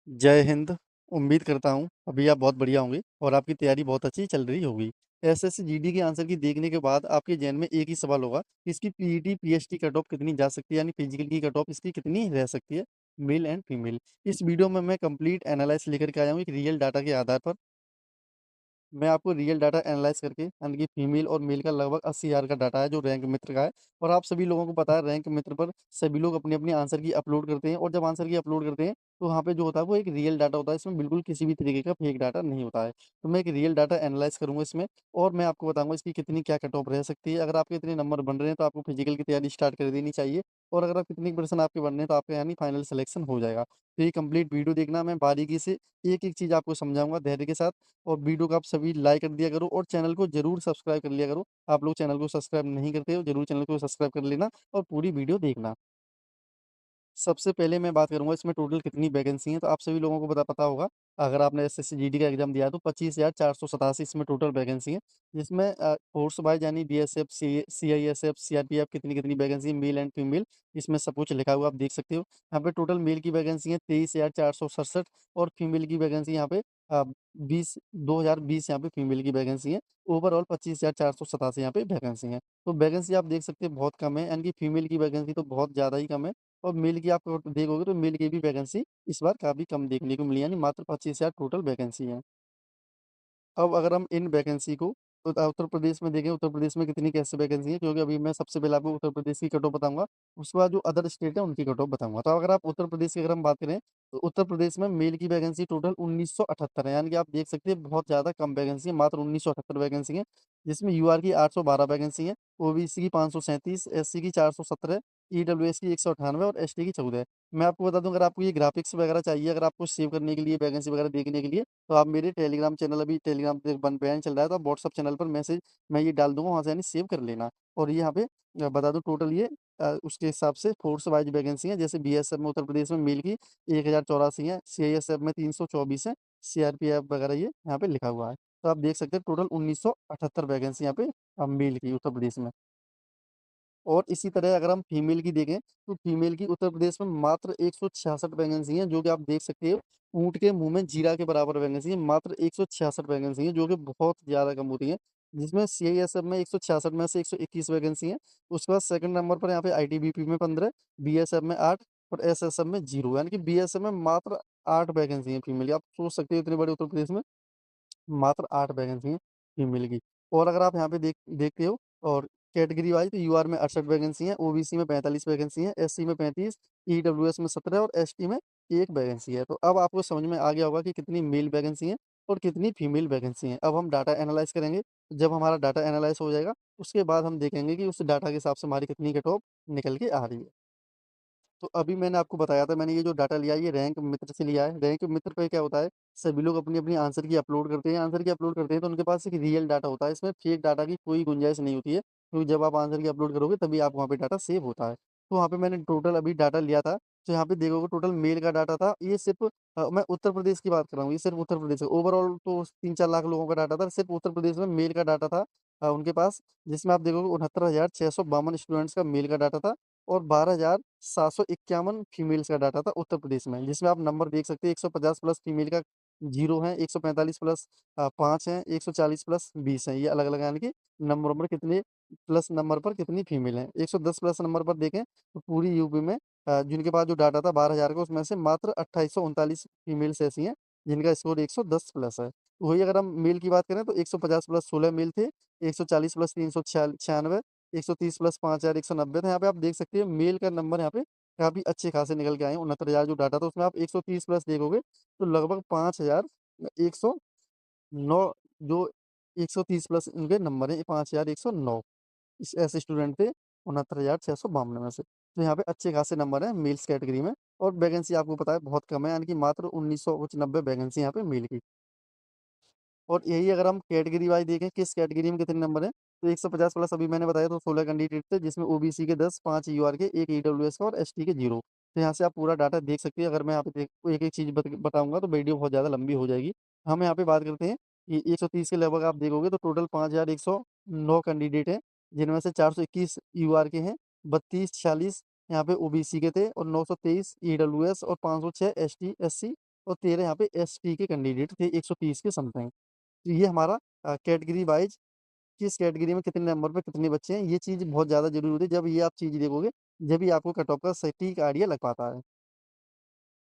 जय हिंद। उम्मीद करता हूँ अभी आप बहुत बढ़िया होंगे और आपकी तैयारी बहुत अच्छी चल रही होगी। एसएससी जीडी के आंसर की देखने के बाद आपके ज़हन में एक ही सवाल होगा कि इसकी पीईटी पीएचडी कट ऑफ कितनी जा सकती है, यानी फिजिकल की कट ऑफ इसकी कितनी रह सकती है, मेल एंड फीमेल। इस वीडियो में मैं कंप्लीट एनालाइज़ लेकर के आया हूँ एक रियल डाटा के आधार पर। मैं आपको रियल डाटा एनालाइज़ करके, यानी कि फीमेल और मेल का लगभग 80,000 का डाटा है जो रैंक मित्र का है। और आप सभी लोगों को पता है रैंक मित्र पर सभी लोग अपनी-अपनी आंसर की अपलोड करते हैं, और जब आंसर की अपलोड करते हैं तो वहाँ पे जो होता है वो एक रियल डाटा होता है, इसमें बिल्कुल किसी भी तरीके का फेक डाटा नहीं होता है। तो मैं एक रियल डाटा एनालाइज़ करूँगा इसमें, और मैं आपको बताऊँगा इसकी कितनी क्या कट ऑफ रह सकती है। अगर आपके इतने नंबर बन रहे हैं तो आपको फिजिकल की तैयारी स्टार्ट कर देनी चाहिए, और अगर आप इतनी परसेंट आपके बनने हैं तो आपका यानी फाइनल सिलेक्शन हो जाएगा। तो ये कंप्लीट वीडियो देखना, मैं बारीकी से एक-एक चीज़ आपको समझाऊँगा धैर्य के साथ। और वीडियो को आप सभी लाइक कर दिया करो और चैनल को ज़रूर सब्सक्राइब कर लिया करो। आप लोग चैनल को सब्सक्राइब नहीं करते हो, ज़रूर चैनल को सब्सक्राइब कर लेना और पूरी वीडियो देखना। सबसे पहले मैं बात करूँगा इसमें टोटल कितनी वैकेंसी हैं, तो आप सभी लोगों को पता होगा, अगर आपने एसएससी जीडी का एग्ज़ाम दिया है तो 25,487 इसमें टोटल वैकेंसी है। जिसमें फ़ोर्स वाइज़ यानी बीएसएफ, सीआईएसएफ, सीआरपीएफ कितनी-कितनी वैकेंसी है, मेल एंड फीमेल, इसमें सब कुछ लिखा हुआ आप देख सकते हो। यहाँ पे टोटल मेल की वैकेंसी है 23,467, और फीमेल की वैकेंसी यहाँ पे 2020 यहाँ पे फीमेल की वैकेंसी है। ओवरऑल 25,487 यहाँ पे वैकेंसी है। तो वैकेंसी आप देख सकते हैं बहुत कम है, यानी कि फीमेल की वैकेंसी तो बहुत ज़्यादा ही कम है। और मेल की आप अगर देखोगे तो मेल की भी वैकेंसी इस बार काफ़ी कम देखने को मिली, यानी मात्र 25,000 टोटल वैकेंसी है। अब अगर हम इन वैकेंसी को उत्तर प्रदेश में देखें, उत्तर प्रदेश में कितनी कैसे वैकेंसी है, क्योंकि अभी मैं सबसे पहले आपको उत्तर प्रदेश की कट ऑफ बताऊँगा, उसके बाद जो अदर स्टेट है उनकी कट ऑफ बताऊँगा। तो अगर आप उत्तर प्रदेश की अगर हम बात करें, तो उत्तर प्रदेश में मेल की वैकेंसी टोटल 1978 है, यानी कि आप देख सकते हैं बहुत ज़्यादा कम वैकेंसी है, मात्र 1978 वैकेंसी है। जिसमें यूआर की 812 वैकेंसी है, ओबीसी की 537, एससी की 417, ईडब्ल्यूएस की 198 और एसटी की 14 है। मैं आपको बता दूँ, अगर आपको ये ग्राफ़िक्स वगैरह चाहिए, अगर आपको सेव करने के लिए वैकेंसी वगैरह देखने के लिए, तो आप मेरे टेलीग्राम चैनल, अभी टेलीग्राम पे बन बैन चल रहा है, तो आप व्हाट्सएप चैनल पर मैसेज मैं ये डाल दूँगा, वहाँ से यानी सेव कर लेना। और ये यहाँ पे बता दूँ टोटल ये उसके हिसाब से फ़ोर्स वाइज़ वैकेंसी है, जैसे बीएसएफ में उत्तर प्रदेश में मेल की 1084 है, सीआईएसएफ में 324 है, सीआरपीएफ वगैरह ये यहाँ पे लिखा हुआ है। तो आप देख सकते हैं टोटल 1978 वैकेंसी यहाँ पे मेल की उत्तर प्रदेश में। और इसी तरह अगर हम फीमेल की देखें, तो फीमेल की उत्तर प्रदेश में मात्र 166 वैकेंसी हैं, जो कि आप देख सकते हो ऊँट के मुँह में जीरा के बराबर वैकेंसी है, मात्र 166 वैकेंसी हैं, जो कि बहुत ज़्यादा कम होती है। जिसमें सीआईएसएफ में 166 में से 121 वैकेंसी हैं। उसके बाद सेकंड नंबर पर यहाँ पे आईटीबीपी में 15, बीएसएफ में 8 और एसएसएफ में 0, यानी कि बीएसएफ में मात्र 8 वैकेंसी हैं फीमेल की। आप सोच सकते हो इतने बड़े उत्तर प्रदेश में मात्र 8 वैकेंसी हैं फीमेल की। और अगर आप यहाँ पे देखते हो, और कैटेगरी वाइज़, तो यूआर में 68 वैकेंसी हैं, ओबीसी में 45 वैकेंसी हैं, एससी में 35, ईडब्ल्यूएस में 17 और एसटी में 1 वैकेंसी है। तो अब आपको समझ में आ गया होगा कि कितनी मेल वैकेंसी हैं और कितनी फीमेल वैकेंसी हैं। अब हम डाटा एनालाइज़ करेंगे। जब हमारा डाटा एनालाइज़ हो जाएगा, उसके बाद हम देखेंगे कि उस डाटा के हिसाब से हमारी कितनी कट ऑफ निकल के आ रही है। तो अभी मैंने आपको बताया था, मैंने ये जो डाटा लिया है ये रैंक मित्र से लिया है। रैंक मित्र पे क्या होता है, सभी लोग अपनी-अपनी आंसर की अपलोड करते हैं। आंसर की अपलोड करते हैं तो उनके पास एक रियल डाटा होता है, इसमें फेक डाटा की कोई गुंजाइश नहीं होती है, क्योंकि जब आप आंसर की अपलोड करोगे तभी आप वहाँ पे डाटा सेव होता है। तो वहाँ पे मैंने टोटल अभी डाटा लिया था, तो यहाँ पे देखोगे टोटल मेल का डाटा था, ये सिर्फ़ मैं उत्तर प्रदेश की बात कर रहा हूँ, ये सिर्फ़ उत्तर प्रदेश है। ओवरऑल तो 3-4 लाख लोगों का डाटा था, सिर्फ़ उत्तर प्रदेश में मेल का डाटा था उनके पास, जिसमें आप देखोगे 69,652 स्टूडेंट्स का मेल का डाटा था, और 12,751 फीमेल्स का डाटा था उत्तर प्रदेश में, जिसमें आप नंबर देख सकते हैं 150 प्लस फीमेल का 0 है, 145 प्लस 5 हैं, 140 प्लस 20 हैं। ये अलग-अलग यानी कि नंबरों पर कितने प्लस नंबर पर कितनी फीमेल हैं। 110 प्लस नंबर पर देखें तो पूरी यूपी में जिनके पास जो डाटा था 12,000 का, उसमें से मात्र 2839 फीमेल्स ऐसी हैं जिनका स्कोर 110 प्लस है। वही अगर हम मेल की बात करें तो 150 प्लस 16 मेल थे, 140 प्लस 396, 130 प्लस 5,190 था। यहाँ पे आप देख सकते हैं मेल का नंबर यहाँ पे काफ़ी अच्छे खासे निकल के आए हैं। 69,000 जो डाटा था उसमें आप 130 प्लस देखोगे तो लगभग 5,109, जो 130 प्लस इनके नंबर हैं, 5,109 इस ऐसे स्टूडेंट थे 69,652 में से। तो यहाँ पे अच्छे खासे नंबर हैं मेल्स कैटेगरी में, और वैकेंसी आपको पता है बहुत कम है, यानी कि मात्र 1900 कुछ 90 वैकेंसी यहाँ पे मेल की। और यही अगर हम कैटेगरी वाइज़ देखें किस कैटेगरी में कितने नंबर हैं, तो 150 प्लस अभी मैंने बताया तो 16 कैंडिडेट थे, जिसमें ओबीसी के 10, 5 यूआर के, 1 ईडब्ल्यूएस का और एसटी के 0। तो यहाँ से आप पूरा डाटा देख सकते हैं। अगर मैं यहाँ पे एक-एक चीज़ बताऊँगा तो वीडियो बहुत ज़्यादा लंबी हो जाएगी। हम यहाँ पे बात करते हैं कि 130 के लगभग आप देखोगे तो टोटल 5,109 कैंडिडेट हैं, जिनमें से 421 यूआर के हैं, 32, 46 यहाँ पे ओबीसी के थे, और 923 ईडब्ल्यूएस और 506 एसटी, एससी और 13 यहाँ पे एसटी के कैंडिडेट थे 130 के समथिंग। तो ये हमारा कैटेगरी वाइज़ किस कैटेगरी में कितने नंबर पे कितने बच्चे हैं, ये चीज़ बहुत ज़्यादा ज़रूरी होती है। जब ये आप चीज़ देखोगे, जब ही आपको कट ऑफ का सटीक आइडिया लग पाता है।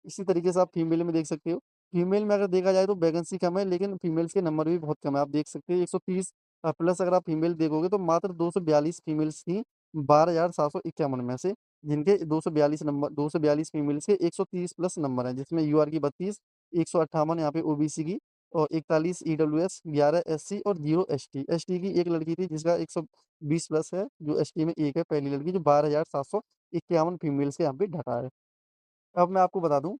इसी तरीके से आप फीमेल में देख सकते हो। फीमेल में अगर देखा जाए तो वैकेंसी कम है, लेकिन फीमेल्स के नंबर भी बहुत कम है। आप देख सकते हो 130 प्लस अगर आप फीमेल देखोगे तो मात्र 242 फीमेल्स थी 12,751 में से, जिनके 242 फीमेल्स के 130 प्लस नंबर हैं, जिसमें यूआर की 32, 158 यहाँ पे ओबीसी की और 41 ईडब्ल्यूएस, 11 एससी और 0 एसटी। एसटी की एक लड़की थी जिसका 120 प्लस है, जो एसटी में एक है पहली लड़की, जो 12,751 फीमेल्स के यहाँ पे डाटा है। अब मैं आपको बता दूँ,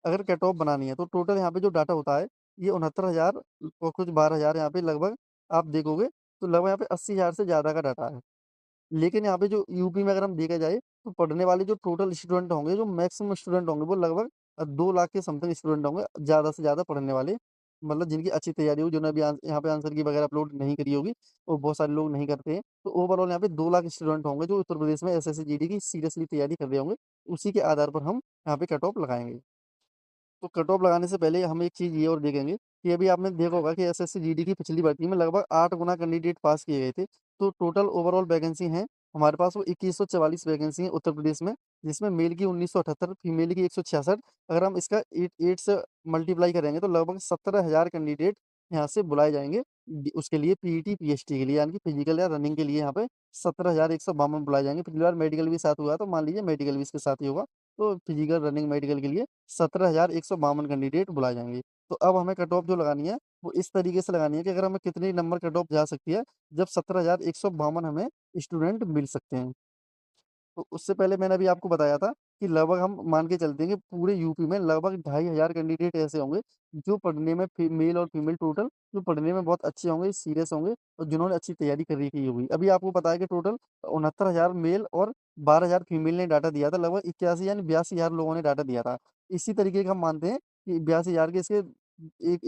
अगर कट ऑफ बनानी है तो टोटल यहाँ पे जो डाटा होता है, ये 69,000 और कुछ 12,000 यहाँ पे लगभग आप देखोगे तो लगभग यहाँ पे 80,000 से ज़्यादा का डाटा है। लेकिन यहाँ पे जो यूपी में अगर हम देखा जाए तो पढ़ने वाले जो टोटल स्टूडेंट होंगे, जो मैक्सिमम स्टूडेंट होंगे वो लगभग 2 लाख के समथिंग स्टूडेंट होंगे, ज़्यादा से ज़्यादा पढ़ने वाले। मतलब जिनकी अच्छी तैयारी हो, जिन्होंने अभी यहाँ पे आंसर की वगैरह अपलोड नहीं करी होगी और बहुत सारे लोग नहीं करते हैं। तो ओवरऑल यहाँ पे 2 लाख स्टूडेंट होंगे जो उत्तर प्रदेश में एसएससी जीडी की सीरियसली तैयारी कर रहे होंगे। उसी के आधार पर हम यहाँ पे कट ऑफ लगाएँगे। तो कट ऑफ लगाने से पहले हम एक चीज़ ये और देखेंगे कि अभी आपने देखा होगा कि एसएससी जीडी की पिछली भर्ती में लगभग 8 गुना कैंडिडेट पास किए गए थे। तो टोटल ओवरऑल वैकेंसी हैं हमारे पास वो 2144 वैकेंसी हैं उत्तर प्रदेश में, जिसमें मेल की 1978, फीमेल की 166। अगर हम इसका 8 से मल्टीप्लाई करेंगे तो लगभग 17,000 कैंडिडेट यहाँ से बुलाए जाएँगे उसके लिए पीईटी, पीएचटी के लिए, यानी कि फिजिकल या रनिंग के लिए यहाँ पे 17,152 बुलाए जाएँगे। पिछली बार मेडिकल भी साथ हुआ तो मान लीजिए मेडिकल भी इसके साथ ही होगा। तो फिजिकल, रनिंग, मेडिकल के लिए 17,152 कैंडिडेट बुलाए जाएँगे। तो अब हमें कट ऑफ जो लगानी है, वो इस तरीके से लगानी है कि अगर हमें कितने नंबर कट ऑफ जा सकती है, जब 17,152 हमें स्टूडेंट मिल सकते हैं। तो उससे पहले मैंने अभी आपको बताया था कि लगभग हम मान के चलते हैं कि पूरे यूपी में लगभग 2,500 कैंडिडेट ऐसे होंगे, जो पढ़ने में मेल और फीमेल टोटल जो पढ़ने में बहुत अच्छे होंगे, सीरियस होंगे और जिन्होंने अच्छी तैयारी कर रखी होगी। अभी आपको पता है कि टोटल 69,000 मेल और 12,000 फीमेल ने डाटा दिया था, लगभग 81 यानी 82,000 लोगों ने डाटा दिया था। इसी तरीके का हम मानते हैं कि 82,000 के इसके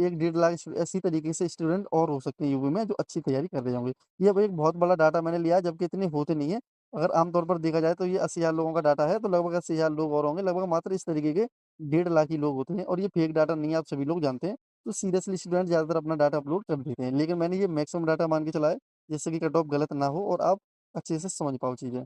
1 डेढ़ लाख इसी तरीके से स्टूडेंट और हो सकते हैं यूपी में, जो अच्छी तैयारी कर रहे होंगे। ये अब एक बहुत बड़ा डाटा मैंने लिया है, जबकि इतने होते नहीं है। अगर आम तौर पर देखा जाए तो ये 80,000 लोगों का डाटा है, तो लगभग 80,000 लोग और होंगे, लगभग मात्र इस तरीके के डेढ़ लाख ही लोग होते हैं और ये फेक डाटा नहीं है, आप सभी लोग जानते हैं। तो सीरियसली स्टूडेंट ज़्यादातर अपना डाटा अपलोड कर देते हैं, लेकिन मैंने ये मैक्सिमम डाटा मान के चला है, जिससे कि कट ऑफ गलत ना हो और आप अच्छे से समझ पाओ चीज़ें।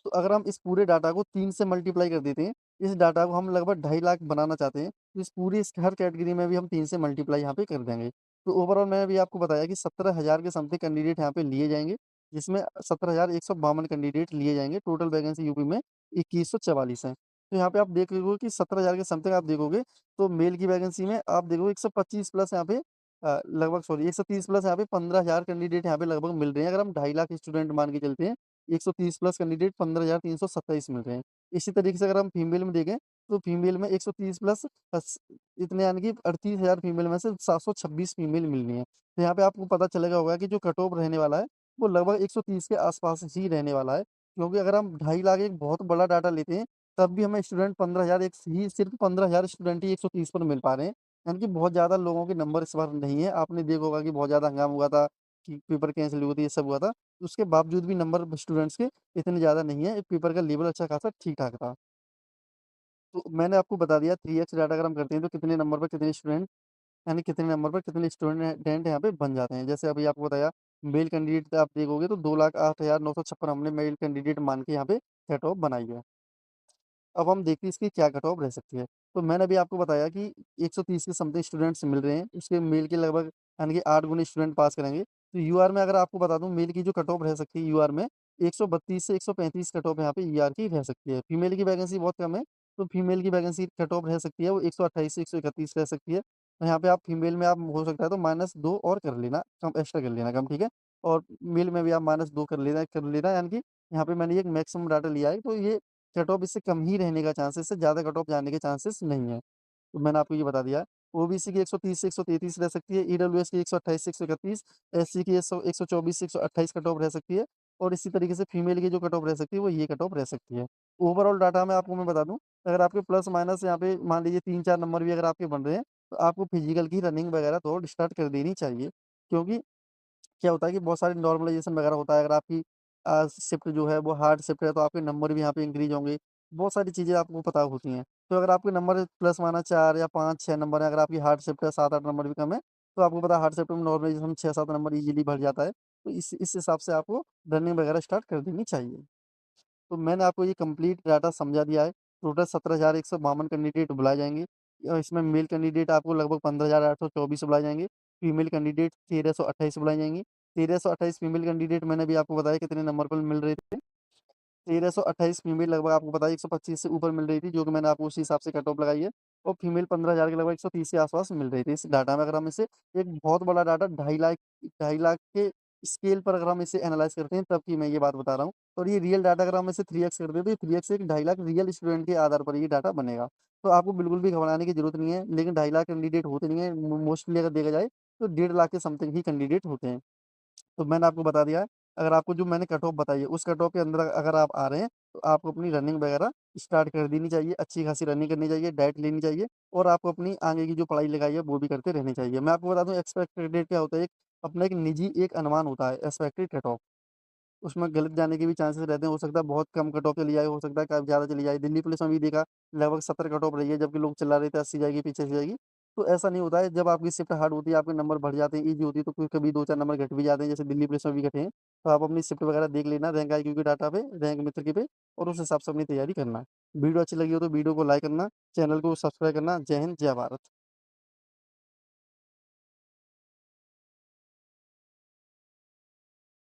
तो अगर हम इस पूरे डाटा को 3 से मल्टीप्लाई कर देते हैं, इस डाटा को हम लगभग 2.5 लाख बनाना चाहते हैं, तो इस पूरी इस हर कैटेगरी में भी हम 3 से मल्टीप्लाई यहाँ पे कर देंगे। तो ओवरऑल मैंने अभी आपको बताया कि 17,000 के समथिंग कैंडिडेट यहाँ पे लिए जाएँगे, जिसमें 17,152 कैंडिडेट लिए जाएँगे। टोटल वैकेंसी यूपी में 2144 है। तो यहाँ पे आप देख रहे हो कि 17,000 के समथिंग आप देखोगे, तो मेल की वैकेंसी में आप देखोगे 125 प्लस यहाँ पे लगभग सॉरी 130 प्लस यहाँ पे 15,000 कैंडिडेट यहाँ पे लगभग मिल रहे हैं। अगर हम 2.5 लाख स्टूडेंट मान के चलते हैं, 130 प्लस कैंडिडेट 15,327 मिल रहे हैं। इसी तरीके से अगर हम फीमेल में देखें, तो फीमेल में 130 प्लस इतने यानी कि 38,000 फीमेल में से 726 फीमेल मिलनी है। तो यहाँ पे आपको पता चलेगा होगा कि जो कट ऑफ रहने वाला है, वो लगभग 130 के आस-पास ही रहने वाला है। क्योंकि अगर हम 2.5 लाख एक बहुत बड़ा डाटा लेते हैं, तब भी हमें स्टूडेंट 15,000 एक ही सिर्फ़ 15,000 स्टूडेंट ही 130 पर मिल पा रहे हैं। यानी कि बहुत ज़्यादा लोगों के नंबर इस बार नहीं है। आपने देखा होगा कि बहुत ज़्यादा हंगामा हुआ था, कि पेपर कैंसल हुए थे, ये सब हुआ था। उसके बावजूद भी नंबर स्टूडेंट्स के इतने ज़्यादा नहीं है, पेपर का लेवल अच्छा खासा ठीक-ठाक था। तो मैंने आपको बता दिया 3x डाटा अगर हम करते हैं तो कितने नंबर पर कितने स्टूडेंट, यानी कितने नंबर पर कितने स्टूडेंट यहाँ पे बन जाते हैं। जैसे अभी आपको बताया मेल कैंडिडेट आप देखोगे तो 2,08,956 हमने मेल कैंडिडेट मान के यहाँ पे कट ऑफ बनाई है। अब हम देखते हैं इसकी क्या कट ऑफ रह सकती है। तो मैंने अभी आपको बताया कि 130 के समथिंग स्टूडेंट्स मिल रहे हैं, उसके मेल के लगभग यानी कि 8 गुने स्टूडेंट पास करेंगे। तो यूआर में अगर आपको बता दूँ मेल की जो कट ऑफ रह सकती है यूआर में 132 से 135 कट ऑफ यहाँ पे यूआर की रह सकती है। फीमेल की वैकेंसी बहुत कम है, तो फीमेल की वैकेंसी कट ऑफ रह सकती है वो 128 से 131 रह सकती है। तो यहाँ पे आप फीमेल में आप हो सकता है तो -2 और कर लेना, कम एक्स्ट्रा कर लेना कम, ठीक है? और मेल में भी आप -2 कर लेना यानी कि यहाँ पे मैंने एक मैक्सिमम डाटा लिया है, तो ये कट ऑफ इससे कम ही रहने का चांसेस है, इससे ज़्यादा कट ऑफ जाने के चांसेस नहीं है। तो मैंने आपको ये बता दिया है। ओबीसी की 130 से 133 रह सकती है, ईडब्ल्यूएस की 128 से 131, एससी की 124 से 128 कट ऑफ रह सकती है और इसी तरीके से फीमेल की जो कट ऑफ रह सकती है, वो ये कट ऑफ रह सकती है। ओवरऑल डाटा में आपको मैं बता दूँ, अगर आपके प्लस माइनस यहाँ पे मान लीजिए 3-4 नंबर भी अगर आपके बन रहे हैं, तो आपको फिजिकल की रनिंग वगैरह दौड़ स्टार्ट कर देनी चाहिए। क्योंकि क्या होता है कि बहुत सारे नॉर्मलाइज़ेशन वगैरह होता है, अगर आपकी शिफ्ट जो है वो हार्ड शिफ्ट है, तो आपके नंबर भी यहाँ पे इंक्रीज़ होंगे। बहुत सारी चीज़ें आपको पता होती हैं। तो अगर आपके नंबर प्लस माना 4 या 5-6 नंबर हैं, अगर आपकी हार्ड शिफ्ट है 7-8 नंबर भी कम है, तो आपको पता है हार्ड शिफ्ट में नॉर्मली हम 6-7 नंबर ईज़िली भर जाता है। तो इस हिसाब से आपको रनिंग वगैरह स्टार्ट कर देनी चाहिए। तो मैंने आपको ये कंप्लीट डाटा समझा दिया है। टोटल 17,152 कैंडिडेट बुलाए जाएँगे। इसमें मेल कैंडिडेट आपको लगभग 15,824 बुलाए जाएँगे। फीमेल कैंडिडेट 1,328 बुलाई जाएँगी। 1,328 फीमेल कैंडिडेट मैंने अभी आपको बताया कितने नंबर पर मिल रहे थे। 1328 फीमेल लगभग आपको पता है 125 से ऊपर मिल रही थी, जो कि मैंने आपको उसी हिसाब से कट ऑफ लगाई है और फीमेल 15,000 के लगभग 130 के आस-पास मिल रही थी। इस डाटा में अगर हम इसे एक बहुत बड़ा डाटा 2.5 लाख के स्केल पर अगर हम इसे एनालाइज़ करते हैं तब की मैं ये बात बता रहा हूँ और ये रियल डाटा अगर हम इसे 3x कर दें तो ये 3x से एक 2.5 लाख रियल स्टूडेंट के आधार पर ये डाटा बनेगा। तो आपको बिल्कुल भी घबराने की ज़रूरत नहीं है, लेकिन 2.5 लाख कैंडिडेट होते नहीं हैं, मोस्टली अगर देखा जाए तो 1.5 लाख के समथिंग ही कैंडिडेट होते हैं। तो मैंने आपको बता दिया है, अगर आपको जो मैंने कट ऑफ बताई है, उस कट ऑफ के अंदर अगर आप आ रहे हैं, तो आपको अपनी रनिंग वगैरह स्टार्ट कर देनी चाहिए, अच्छी खासी रनिंग करनी चाहिए, डाइट लेनी चाहिए और आपको अपनी आगे की जो पढ़ाई-लिखाई है, वो भी करते रहनी चाहिए। मैं आपको बता दूँ एक्सपेक्टेड रेट क्या होता है, एक अपना एक निजी एक अनुमान होता है, एक्सपेक्टेड कट ऑफ। उसमें गलत जाने के भी चांसेस रहते हैं, हो सकता है बहुत कम कट ऑफ चली जाए, हो सकता है काफ़ी ज़्यादा चली जाए। दिल्ली पुलिस में भी देखा लगभग 70 कट ऑफ रही है, जबकि लोग चिल्ला रहे थे 80 जाएगी, पीछे से जाएगी। तो ऐसा नहीं होता है, जब आपकी शिफ्ट हार्ड होती है, आपके नंबर बढ़ जाते हैं, ईज़ी होती है, तो फिर कभी 2-4 नंबर घट भी जाते हैं, जैसे दिल्ली पुलिस में भी घटे हैं। तो आप अपनी शिफ्ट वगैरह देख लेना रैंक आईक्यू के डाटा पे, रैंक मित्र के पे और उस हिसाब से अपनी तैयारी करना। वीडियो अच्छी लगी हो तो वीडियो को लाइक करना, चैनल को सब्सक्राइब करना। जय हिंद, जय भारत।